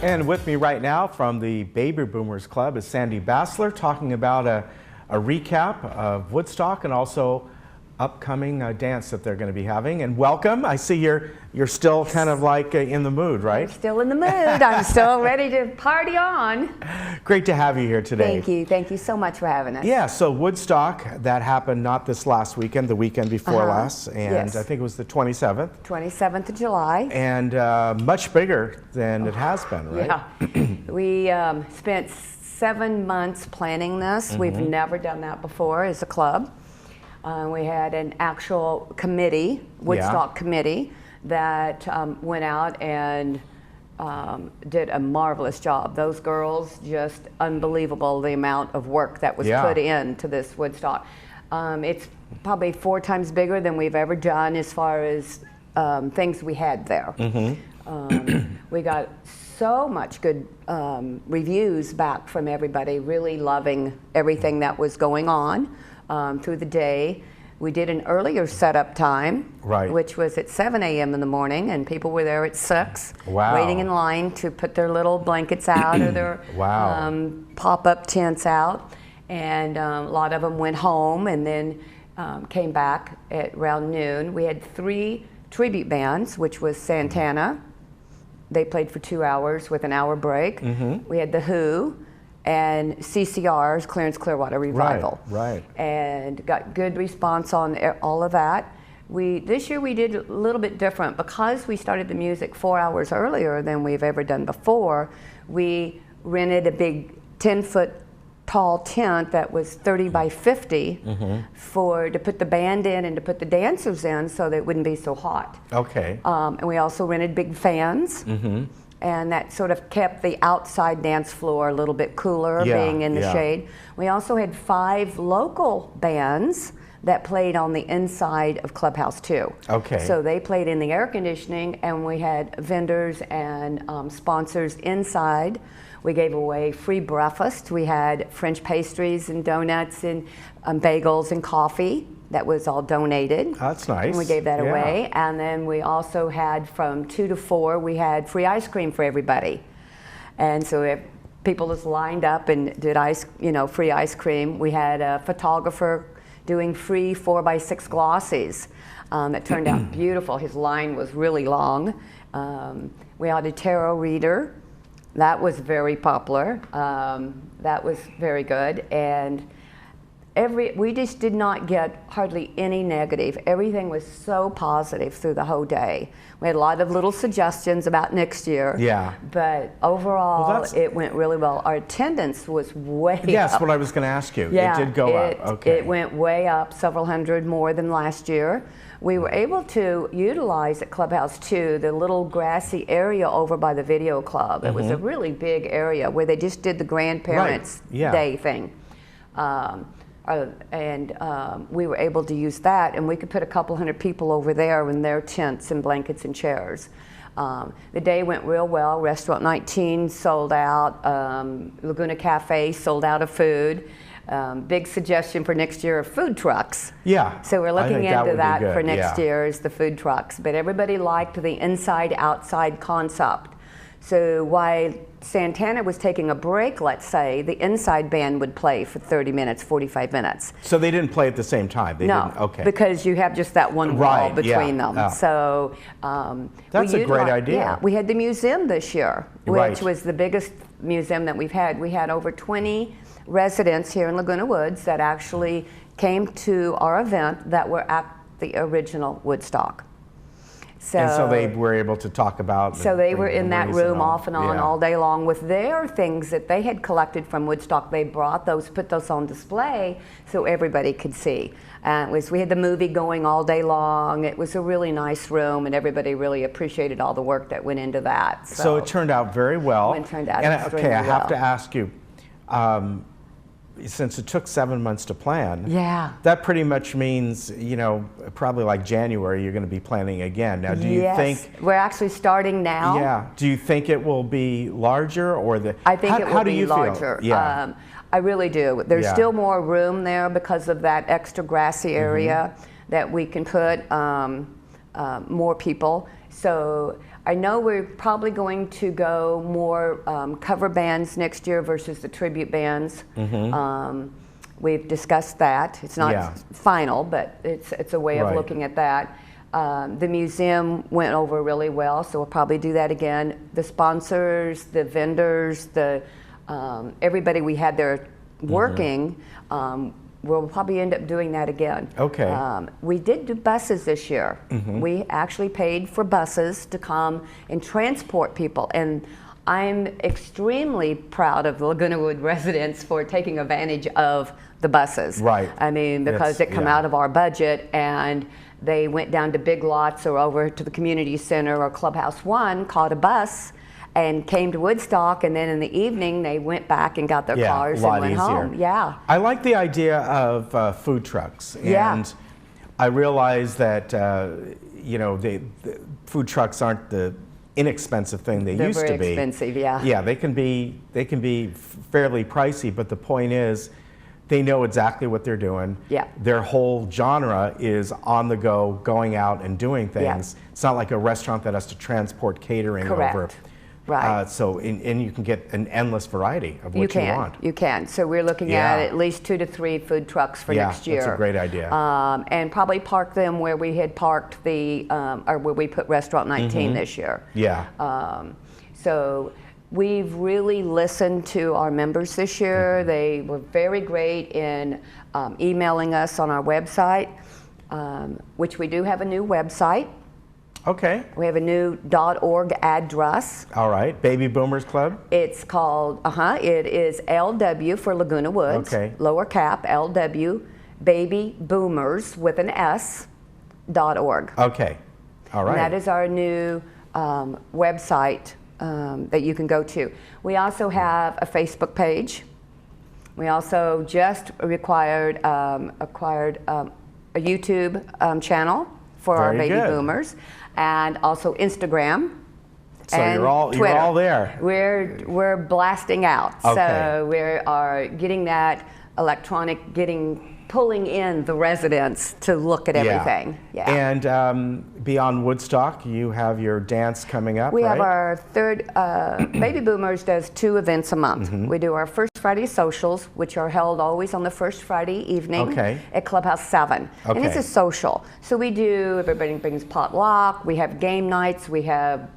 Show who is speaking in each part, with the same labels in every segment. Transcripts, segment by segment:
Speaker 1: And with me right now from the Baby Boomers Club is Sandy Bassler talking about a recap of Woodstock and also upcoming dance that they're going to be having. And welcome. I see you're still kind of like in the mood, right?
Speaker 2: I'm still in the mood. I'm still ready to party on.
Speaker 1: Great to have you here today.
Speaker 2: Thank you. Thank you so much for having us.
Speaker 1: Yeah, so Woodstock, that happened not this last weekend, the weekend before last, and
Speaker 2: yes.
Speaker 1: I think it was the 27th.
Speaker 2: 27th of July.
Speaker 1: And much bigger than it has been, right?
Speaker 2: Yeah. We spent 7 months planning this. Mm-hmm. We've never done that before as a club. We had an actual committee, Woodstock committee, that went out and did a marvelous job. Those girls, just unbelievable the amount of work that was put into this Woodstock. It's probably 4 times bigger than we've ever done as far as things we had there. Mm-hmm. We got so much good reviews back from everybody, really loving everything that was going on. Through the day. We did an earlier setup time, which was at 7 a.m. in the morning, and people were there at 6, waiting in line to put their little blankets out or their pop-up tents out. And a lot of them went home and then came back at around noon. We had 3 tribute bands, which was Santana. They played for 2 hours with an hour break. Mm-hmm. We had The Who, and CCR's Clearance Clearwater Revival. Right. And got good response on all of that. This year we did a little bit different. Because we started the music 4 hours earlier than we've ever done before, we rented a big 10-foot tall tent that was 30 by 50 to put the band in and to put the dancers in so that it wouldn't be so hot. Okay. And we also rented big fans. Mm-hmm. And that sort of kept the outside dance floor a little bit cooler, being in the shade. We also had 5 local bands that played on the inside of Clubhouse 2. Okay. So they played in the air conditioning, and we had vendors and sponsors inside. We gave away free breakfast. We had French pastries and donuts and bagels and coffee. That was all donated. That's nice. And we gave that away. And then we also had from 2 to 4, we had free ice cream for everybody. And so if people just lined up and did free ice cream. We had a photographer doing free 4x6 glossies. It turned out beautiful. His line was really long. We had a tarot reader. That was very popular. That was very good. And we just did not get hardly any negative. Everything was so positive through the whole day. We had a lot of little suggestions about next year. Yeah. But overall, it went really well. Our attendance was way up. Yes, what I was going to ask you. Yeah, it did go up. Okay. It went way up, several hundred more than last year. We were able to utilize at Clubhouse 2 the little grassy area over by the video club. It was a really big area where they just did the grandparents' day thing. We were able to use that, and we could put a couple hundred people over there in their tents and blankets and chairs. The day went real well. Restaurant 19 sold out. Laguna Cafe sold out of food. Big suggestion for next year of food trucks. Yeah. So we're looking into that for next year is the food trucks. But everybody liked the inside-outside concept. So while Santana was taking a break, let's say, the inside band would play for 30 minutes, 45 minutes. So they didn't play at the same time? They didn't? Okay. Because you have just that one wall between them. Yeah. So that's a great idea. Yeah, we had the museum this year, which was the biggest museum that we've had. We had over 20 residents here in Laguna Woods that actually came to our event that were at the original Woodstock. And so they were able to talk about. So they were in that room off and on all day long with their things that they had collected from Woodstock. They brought those, put those on display so everybody could see. We had the movie going all day long. It was a really nice room, and everybody really appreciated all the work that went into that. So it turned out very well. It turned out extremely well. Okay, I have to ask you. Since it took 7 months to plan, that pretty much means, probably like January, you're going to be planning again. Now, do you think we're actually starting now? Yeah. Do you think it will be larger, or I think it will be larger. Yeah. I really do. There's still more room there because of that extra grassy area that we can put more people. So I know we're probably going to go more cover bands next year versus the tribute bands. We've discussed that. It's not final, but it's a way of looking at that. The museum went over really well, so we'll probably do that again. The sponsors, the vendors, everybody we had there working, we'll probably end up doing that again.
Speaker 1: Okay.
Speaker 2: We did do buses this year. We actually paid for buses to come and transport people, and I'm extremely proud of the Laguna Woods residents for taking advantage of the buses.
Speaker 1: Right.
Speaker 2: I mean, because it come out of our budget, and they went down to Big Lots or over to the community center or Clubhouse 1, caught a bus, and came to Woodstock, and then in the evening they went back and got their cars and went home. Yeah.
Speaker 1: I like the idea of food trucks, and I realize that you know, the food trucks aren't the inexpensive thing they used to be.
Speaker 2: They're very expensive, yeah.
Speaker 1: Yeah, they can be fairly pricey, but the point is, they know exactly what they're doing.
Speaker 2: Yeah.
Speaker 1: Their whole genre is on the go, going out and doing things. Yeah. It's not like a restaurant that has to transport catering over.
Speaker 2: Right.
Speaker 1: So, and you can get an endless variety of what you want.
Speaker 2: You can. So we're looking at least 2 to 3 food trucks for next year.
Speaker 1: That's a great idea.
Speaker 2: And probably park them where we had parked or where we put Restaurant 19 this year.
Speaker 1: Yeah.
Speaker 2: So we've really listened to our members this year. They were very great in emailing us on our website, which we do have a new website.
Speaker 1: Okay.
Speaker 2: We have a new .org address.
Speaker 1: All right. Baby Boomers Club?
Speaker 2: It's called, it is LW for Laguna Woods.
Speaker 1: Okay.
Speaker 2: Lower cap, LW, Baby Boomers with an S, .org.
Speaker 1: Okay. All right.
Speaker 2: And that is our new website that you can go to. We also have a Facebook page. We also just acquired a YouTube channel for our Baby Boomers, and also Instagram.
Speaker 1: So
Speaker 2: and
Speaker 1: you're all there.
Speaker 2: We're blasting out.
Speaker 1: Okay.
Speaker 2: So we are getting that pulling in the residents to look at everything. Yeah.
Speaker 1: And beyond Woodstock, you have your dance coming up.
Speaker 2: We have our third. Baby Boomers does 2 events a month. We do our First Friday socials, which are held always on the first Friday evening at Clubhouse 7.
Speaker 1: Okay.
Speaker 2: And it's a social. So everybody brings potluck. We have game nights. We have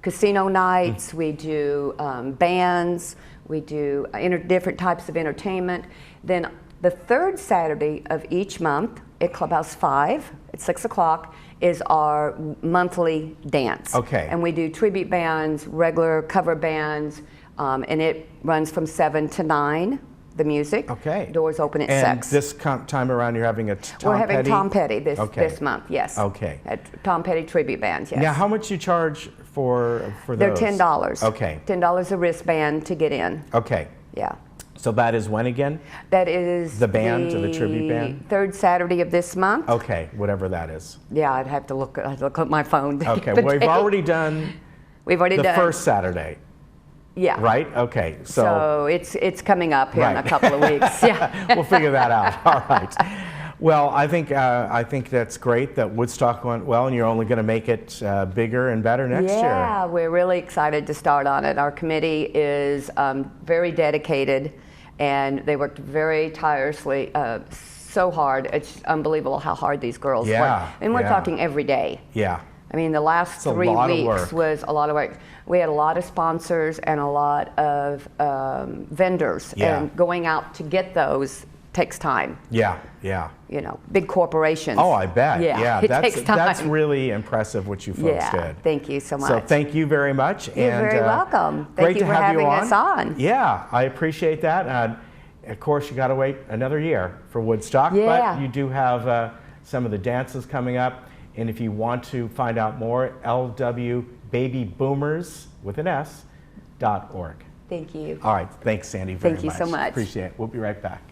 Speaker 2: casino nights. We do bands. We do different types of entertainment. Then the third Saturday of each month at Clubhouse 5 at 6 o'clock is our monthly dance.
Speaker 1: Okay.
Speaker 2: And we do tribute bands, regular cover bands, and it runs from 7 to 9, the music.
Speaker 1: Okay.
Speaker 2: Doors open at 6.
Speaker 1: And this time around you're having a Tom Petty?
Speaker 2: We're having Tom Petty this month, yes.
Speaker 1: Okay.
Speaker 2: At Tom Petty tribute bands, yes.
Speaker 1: Now, how much you charge for those?
Speaker 2: They're $10.
Speaker 1: Okay.
Speaker 2: $10 a wristband to get in.
Speaker 1: Okay.
Speaker 2: Yeah.
Speaker 1: So that is when again?
Speaker 2: That is
Speaker 1: the band or the tribute band?
Speaker 2: Third Saturday of this month.
Speaker 1: Okay, whatever that is.
Speaker 2: Yeah, I'd have to look at my phone.
Speaker 1: Okay, well, we've already done the first Saturday.
Speaker 2: Yeah.
Speaker 1: Right? Okay.
Speaker 2: So it's coming up here in a couple of weeks. Yeah.
Speaker 1: We'll figure that out. All right. Well, I think that's great that Woodstock went well, and you're only going to make it bigger and better next year.
Speaker 2: Yeah, we're really excited to start on it. Our committee is very dedicated, and they worked very tirelessly, so hard. It's unbelievable how hard these girls work. And we're talking every day.
Speaker 1: Yeah.
Speaker 2: I mean, the last 3 weeks was a lot of work. We had a lot of sponsors and a lot of vendors, and going out to get those takes time.
Speaker 1: Yeah, yeah.
Speaker 2: You know, big corporations.
Speaker 1: Oh, I bet.
Speaker 2: Yeah, it takes time.
Speaker 1: That's really impressive what you folks did.
Speaker 2: Thank you so much.
Speaker 1: So thank you very much.
Speaker 2: You're very welcome.
Speaker 1: Great
Speaker 2: Thank you
Speaker 1: to
Speaker 2: for
Speaker 1: have
Speaker 2: having
Speaker 1: you on.
Speaker 2: us on.
Speaker 1: Yeah, I appreciate that. Of course, you got to wait another year for Woodstock, but you do have some of the dances coming up. And if you want to find out more, lwbabyboomers.org.
Speaker 2: Thank you.
Speaker 1: All right. Thanks, Sandy, very much.
Speaker 2: Thank you so much.
Speaker 1: Appreciate it. We'll be right back.